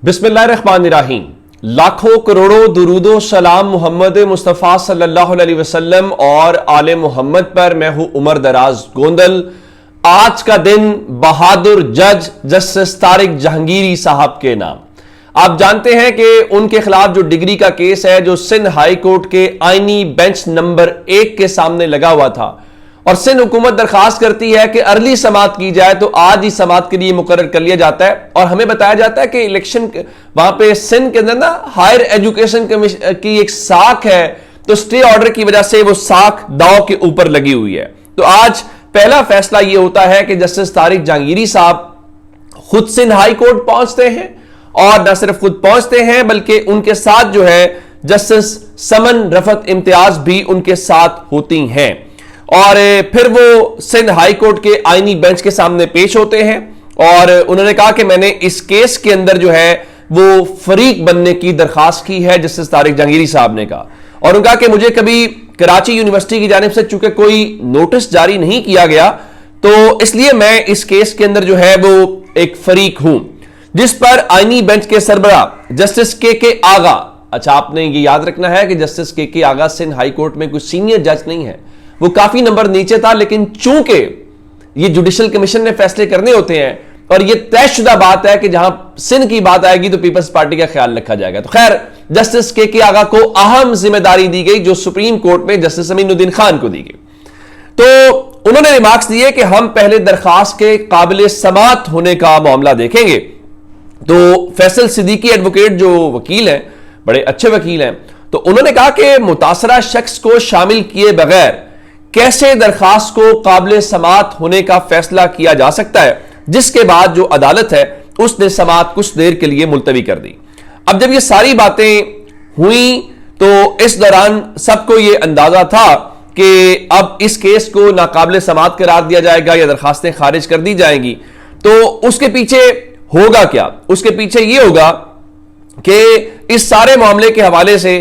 बिस्मिल्लाहिर्रहमानिर्रहीम। लाखों करोड़ों दुरूदो सलाम मोहम्मद मुस्तफ़ा सल्लल्लाहु अलैहि वसल्लम और आले मोहम्मद पर। मैं हूं उमर दराज गोंदल। आज का दिन बहादुर जज जस्टिस तारिक जहांगीरी साहब के नाम। आप जानते हैं कि उनके खिलाफ जो डिग्री का केस है, जो सिंध हाई कोर्ट के आईनी बेंच नंबर 1 के सामने लगा हुआ था, और सिंध हुकूमत दरखास्त करती है कि अर्ली समाअत की जाए, तो आज ही समाअत के लिए मुकर्रर कर लिया जाता है। और हमें बताया जाता है कि इलेक्शन वहां पे सिंध के अंदर ना हायर एजुकेशन कमीशन की एक साख है, तो स्टे ऑर्डर की वजह से वो साख दांव के ऊपर लगी हुई है। तो आज पहला फैसला ये होता है कि जस्टिस तारिक जहांगीरी साहब खुद सिंध हाई कोर्ट पहुंचते हैं, और न सिर्फ खुद पहुंचते हैं बल्कि उनके साथ जो है जस्टिस समन रफत इम्तियाज भी उनके साथ होती हैं। और फिर वो सिंध हाई कोर्ट के आईनी बेंच के सामने पेश होते हैं, और उन्होंने कहा कि मैंने इस केस के अंदर जो है वो फरीक बनने की दरखास्त की है। जस्टिस तारिक जहांगीरी साहब ने कहा, और उन्होंने कहा कि मुझे कभी कराची यूनिवर्सिटी की जानिब से चूंकि कोई नोटिस जारी नहीं किया गया, तो इसलिए मैं इस केस के अंदर जो है वो एक फरीक हूं, जिस पर आईनी बेंच के सरबराह जस्टिस के आगा। अच्छा, आपने ये याद रखना है कि जस्टिस के आगा सिंध हाई कोर्ट में कोई सीनियर जज नहीं है, वो काफी नंबर नीचे था, लेकिन चूंकि ये जुडिशल कमीशन ने फैसले करने होते हैं और ये तयशुदा बात है कि जहां सिंध की बात आएगी तो पीपल्स पार्टी का ख्याल रखा जाएगा। तो खैर, जस्टिस के आगा को अहम जिम्मेदारी दी गई, जो सुप्रीम कोर्ट में जस्टिस अमीनुद्दीन खान को दी गई। तो उन्होंने रिमार्क्स दिए कि हम पहले दरखास्त के काबिल समाअत होने का मामला देखेंगे। तो फैसल सिद्दीकी एडवोकेट जो वकील हैं, बड़े अच्छे वकील हैं, तो उन्होंने कहा कि मुतासरा शख्स को शामिल किए बगैर कैसे दरखास्त को काबिल समाअत होने का फैसला किया जा सकता है, जिसके बाद जो अदालत है उसने समाअत कुछ देर के लिए मुलतवी कर दी। अब जब ये सारी बातें हुई तो इस दौरान सबको ये अंदाजा था कि अब इस केस को नाकाबिल समाअत करार दिया जाएगा या दरखास्तें खारिज कर दी जाएंगी। तो उसके पीछे होगा क्या? उसके पीछे ये होगा कि इस सारे मामले के हवाले से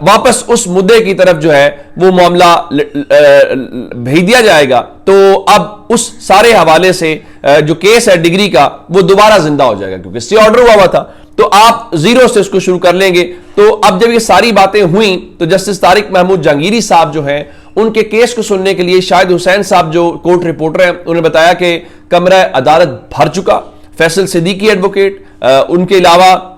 वापस उस मुद्दे की तरफ जो है वो मामला भेज दिया जाएगा। तो अब उस सारे हवाले से जो केस है डिग्री का, वो दोबारा जिंदा हो जाएगा, क्योंकि स्टे ऑर्डर हुआ था, तो आप जीरो से उसको शुरू कर लेंगे। तो अब जब ये सारी बातें हुई तो जस्टिस तारिक महमूद जहांगीरी साहब जो हैं, उनके केस को सुनने के लिए शाहिद हुसैन साहब जो कोर्ट रिपोर्टर हैं, उन्होंने बताया कि कमरा अदालत भर चुका। फैसल सिद्दीकी एडवोकेट, उनके अलावा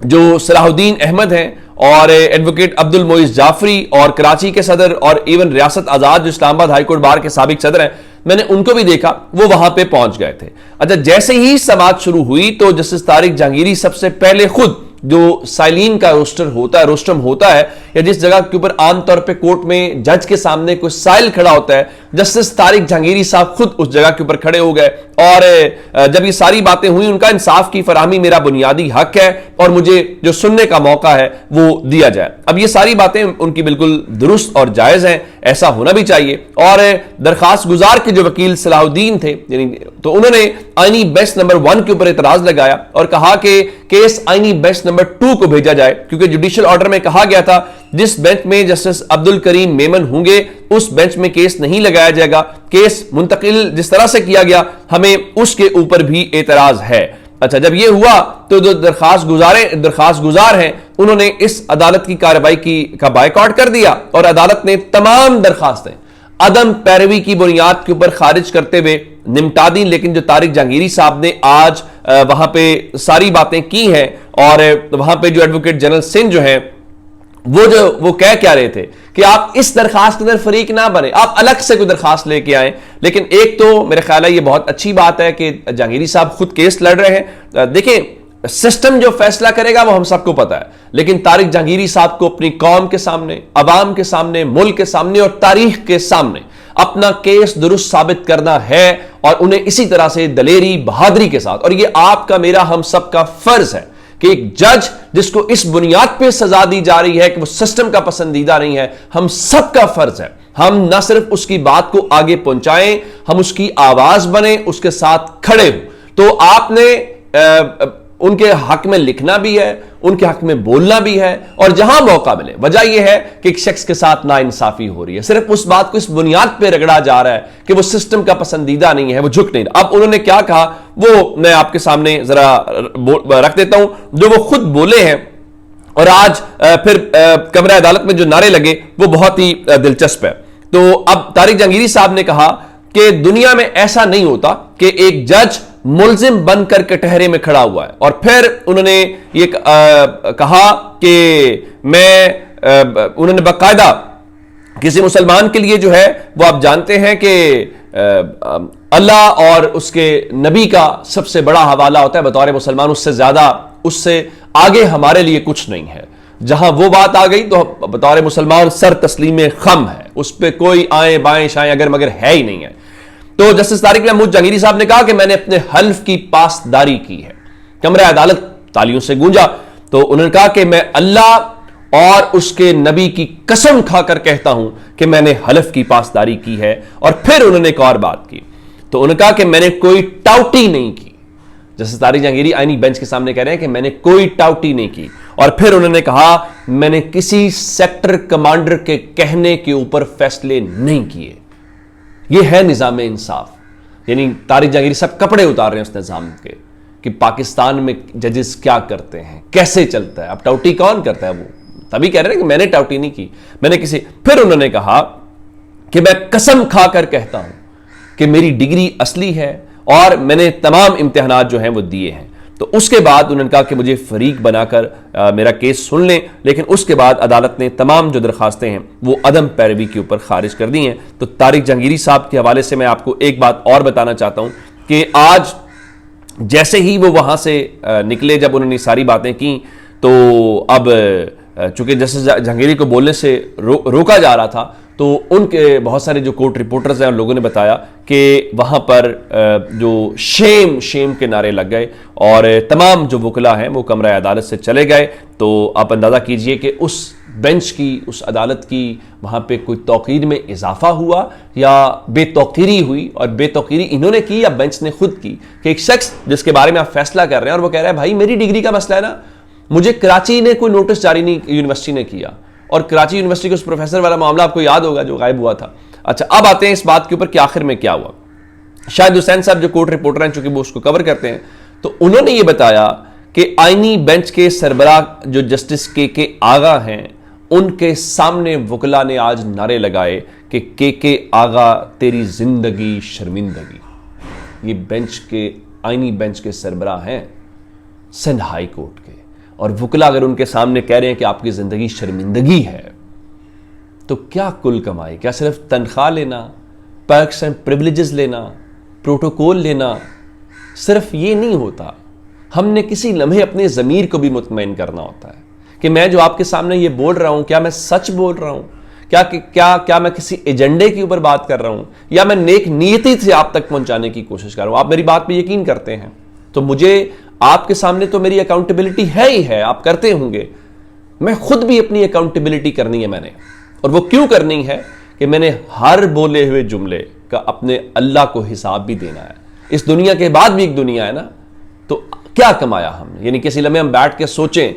जो सलाहुद्दीन अहमद हैं, और एडवोकेट अब्दुल मोइज जाफरी, और कराची के सदर, और इवन रियासत आजाद जो इस्लामाबाद हाई कोर्ट बार के साबिक सदर हैं, मैंने उनको भी देखा, वो वहां पे पहुंच गए थे। अच्छा, जैसे ही समाअत शुरू हुई तो जस्टिस तारिक जहांगीरी सबसे पहले खुद जो साइलिन का रोस्ट्रम होता है, या जिस जगह के ऊपर आमतौर पे कोर्ट में जज के सामने कोई साइल खड़ा होता है, जस्टिस तारिक जहांगीरी साहब खुद उस जगह के ऊपर खड़े हो गए। और जब ये सारी बातें हुई, उनका इंसाफ की फराहमी मेरा बुनियादी हक है और मुझे जो सुनने का मौका है वो दिया जाए। अब ये सारी बातें उनकी बिल्कुल दुरुस्त और जायज हैं, ऐसा होना भी चाहिए। और दरखास्त गुजार के जो वकील सलाहुद्दीन थे, तो उन्होंने आईनी बेंच नंबर 1 के ऊपर एतराज लगाया और कहा कि केस आईनी बेंच नंबर 2 को भेजा जाए, क्योंकि जुडिशियल ऑर्डर में कहा गया था जिस बेंच में जस्टिस अब्दुल करीम मेमन होंगे उस बेंच में केस नहीं लगाया जाएगा। केस मुंतकिल जिस तरह से किया गया, हमें उसके ऊपर भी एतराज है। अच्छा, जब ये हुआ तो जो दरखास्त गुजार हैं, उन्होंने इस अदालत की कार्रवाई का बायकॉट कर दिया, और अदालत ने तमाम दरखास्तें अदम पैरवी की बुनियाद के ऊपर खारिज करते हुए निमटा दी। लेकिन जो तारिक जहांगीरी साहब ने आज वहां पे सारी बातें की हैं, और वहां पे जो एडवोकेट जनरल सिंह जो है वो कह क्या रहे थे कि आप इस दरखास्त के अंदर फरीक ना बने, आप अलग से कोई दरखास्त लेके आए। लेकिन एक तो मेरे ख्याल है ये बहुत अच्छी बात है कि जहांगीरी साहब खुद केस लड़ रहे हैं। देखिए, सिस्टम जो फैसला करेगा वो हम सबको पता है, लेकिन तारिक जहांगीरी साहब को अपनी कौम के सामने, अवाम के सामने, मुल्क के सामने और तारीख के सामने अपना केस दुरुस्त साबित करना है, और उन्हें इसी तरह से दलेरी बहादुरी के साथ। और ये आपका, मेरा, हम सबका फर्ज है कि एक जज जिसको इस बुनियाद पे सजा दी जा रही है कि वो सिस्टम का पसंदीदा नहीं है, हम सबका फर्ज है हम न सिर्फ उसकी बात को आगे पहुंचाएं, हम उसकी आवाज बने, उसके साथ खड़े हो। तो आपने ان کے حق میں لکھنا بھی ہے, ان کے حق میں بولنا بھی ہے, اور جہاں موقع ملے. وجہ یہ ہے کہ ایک شخص کے ساتھ ناانصافی ہو رہی ہے, صرف اس بات کو اس بنیاد پہ رگڑا جا رہا ہے کہ وہ سسٹم کا پسندیدہ نہیں ہے, وہ جھک نہیں. اب انہوں نے کیا کہا وہ میں آپ کے سامنے ذرا رکھ دیتا ہوں, جو وہ خود بولے ہیں, اور آج پھر کمرہ عدالت میں جو نعرے لگے وہ بہت ہی دلچسپ ہے. تو اب طارق جہانگیری صاحب نے کہا کہ دنیا میں ایسا نہیں ہوتا کہ ایک جج ملزم بن کر کٹہرے میں کھڑا ہوا ہے. اور پھر انہوں نے یہ کہا کہ انہوں نے باقاعدہ کسی مسلمان کے لیے جو ہے وہ آپ جانتے ہیں کہ اللہ اور اس کے نبی کا سب سے بڑا حوالہ ہوتا ہے بطور مسلمان, اس سے زیادہ, اس سے آگے ہمارے لیے کچھ نہیں ہے. جہاں وہ بات آ گئی تو بطور مسلمان سر تسلیم خم ہے, اس پہ کوئی آئیں بائیں شائیں اگر مگر ہے ہی نہیں ہے. تو جسٹس طارق محمود جہانگیری صاحب نے کہا کہ میں نے اپنے حلف کی پاسداری کی ہے. کمرہ عدالت تالیوں سے گونجا. تو انہوں نے کہا کہ میں اللہ اور اس کے نبی کی قسم کھا کر کہتا ہوں کہ میں نے حلف کی پاسداری کی ہے. اور پھر انہوں نے ایک اور بات کی, تو انہوں نے کہا کہ میں نے کوئی ٹاؤٹی نہیں کی. جسٹس طارق جہانگیری آئینی بینچ کے سامنے کہہ رہے ہیں کہ میں نے کوئی ٹاؤٹی نہیں کی. اور پھر انہوں نے کہا میں نے کسی سیکٹر کمانڈر کے کہنے کے اوپر فیصلے نہیں کیے. یہ ہے نظام انصاف. یعنی طارق جہانگیری سب کپڑے اتار رہے ہیں اس نظام کے کہ پاکستان میں ججز کیا کرتے ہیں, کیسے چلتا ہے. اب ٹاؤٹی کون کرتا ہے؟ وہ تبھی کہہ رہے ہیں کہ میں نے ٹاؤٹی نہیں کی, میں نے کسی. پھر انہوں نے کہا کہ میں قسم کھا کر کہتا ہوں کہ میری ڈگری اصلی ہے اور میں نے تمام امتحانات جو ہیں وہ دیے ہیں. تو اس کے بعد انہوں نے کہا کہ مجھے فریق بنا کر میرا کیس سن لیں, لیکن اس کے بعد عدالت نے تمام جو درخواستیں ہیں وہ عدم پیروی کے اوپر خارج کر دی ہیں. تو طارق جہانگیری صاحب کے حوالے سے میں آپ کو ایک بات اور بتانا چاہتا ہوں کہ آج جیسے ہی وہ وہاں سے نکلے, جب انہوں نے ساری باتیں کی, تو اب چونکہ جسٹس جہانگیری کو بولنے سے روکا جا رہا تھا, تو ان کے بہت سارے جو کورٹ رپورٹرز ہیں اور لوگوں نے بتایا کہ وہاں پر جو شیم کے نعرے لگ گئے اور تمام جو وکلا ہیں وہ کمرہ عدالت سے چلے گئے. تو آپ اندازہ کیجئے کہ اس بینچ کی, اس عدالت کی وہاں پہ کوئی توقیر میں اضافہ ہوا یا بے توقیری ہوئی. اور بے توقیری انہوں نے کی یا بینچ نے خود کی کہ ایک شخص جس کے بارے میں آپ فیصلہ کر رہے ہیں اور وہ کہہ رہا ہے بھائی میری ڈگری کا مسئلہ ہے نا, مجھے کراچی نے کوئی نوٹس جاری نہیں یونیورسٹی نے کیا, اور کراچی یونیورسٹی کے اس پروفیسر والا معاملہ آپ کو یاد ہوگا جو غائب ہوا تھا. اچھا, اب آتے ہیں اس بات کے اوپر کہ آخر میں کیا ہوا. شاہد حسین صاحب جو کورٹ رپورٹر ہیں, چونکہ وہ اس کو کور کرتے ہیں, تو انہوں نے یہ بتایا کہ آئینی بینچ کے سربراہ جو جسٹس کے آغا ہیں, ان کے سامنے وکلا نے آج نعرے لگائے کہ کے آغا تیری زندگی شرمندگی. یہ بینچ کے آئینی بینچ کے سربراہ ہیں سندھ ہائی کورٹ کے, اور وکلا اگر ان کے سامنے کہہ رہے ہیں کہ آپ کی زندگی شرمندگی ہے, تو کیا کل کمائی؟ کیا صرف تنخواہ لینا, پرکس اینڈ پریویلیجز لینا, پروٹوکول لینا, صرف یہ نہیں ہوتا. ہم نے کسی لمحے اپنے ضمیر کو بھی مطمئن کرنا ہوتا ہے کہ میں جو آپ کے سامنے یہ بول رہا ہوں, کیا میں سچ بول رہا ہوں, کیا میں کسی ایجنڈے کے اوپر بات کر رہا ہوں, یا میں نیک نیتی سے آپ تک پہنچانے کی کوشش کر رہا ہوں. آپ میری بات پہ یقین کرتے ہیں تو مجھے آپ کے سامنے تو میری اکاؤنٹیبلٹی ہے ہی ہے, آپ کرتے ہوں گے. میں خود بھی اپنی اکاؤنٹیبلٹی کرنی ہے میں نے, اور وہ کیوں کرنی ہے کہ میں نے ہر بولے ہوئے جملے کا اپنے اللہ کو حساب بھی دینا ہے. اس دنیا کے بعد بھی ایک دنیا ہے نا, تو کیا کمایا ہم نے؟ یعنی کسی لمحے ہم بیٹھ کے سوچیں,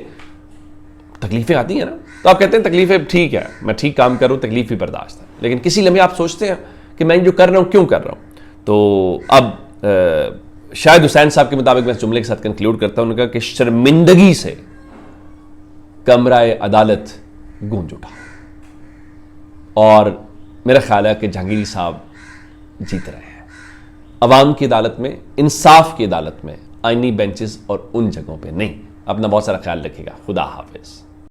تکلیفیں آتی ہیں نا, تو آپ کہتے ہیں تکلیفیں ٹھیک ہے, میں ٹھیک کام کر رہا ہوں, تکلیف بھی برداشت ہے, لیکن کسی لمحے آپ سوچتے ہیں کہ میں جو کر رہا ہوں کیوں کر رہا ہوں. تو اب شاہد حسین صاحب کے مطابق میں اس جملے کے ساتھ کنکلیوڈ کرتا ہوں, کہ شرمندگی سے کمرہ عدالت گونج اٹھا, اور میرا خیال ہے کہ جہانگیری صاحب جیت رہے ہیں عوام کی عدالت میں, انصاف کی عدالت میں, آئینی بینچز اور ان جگہوں پہ نہیں. اپنا بہت سارا خیال رکھیے گا. خدا حافظ.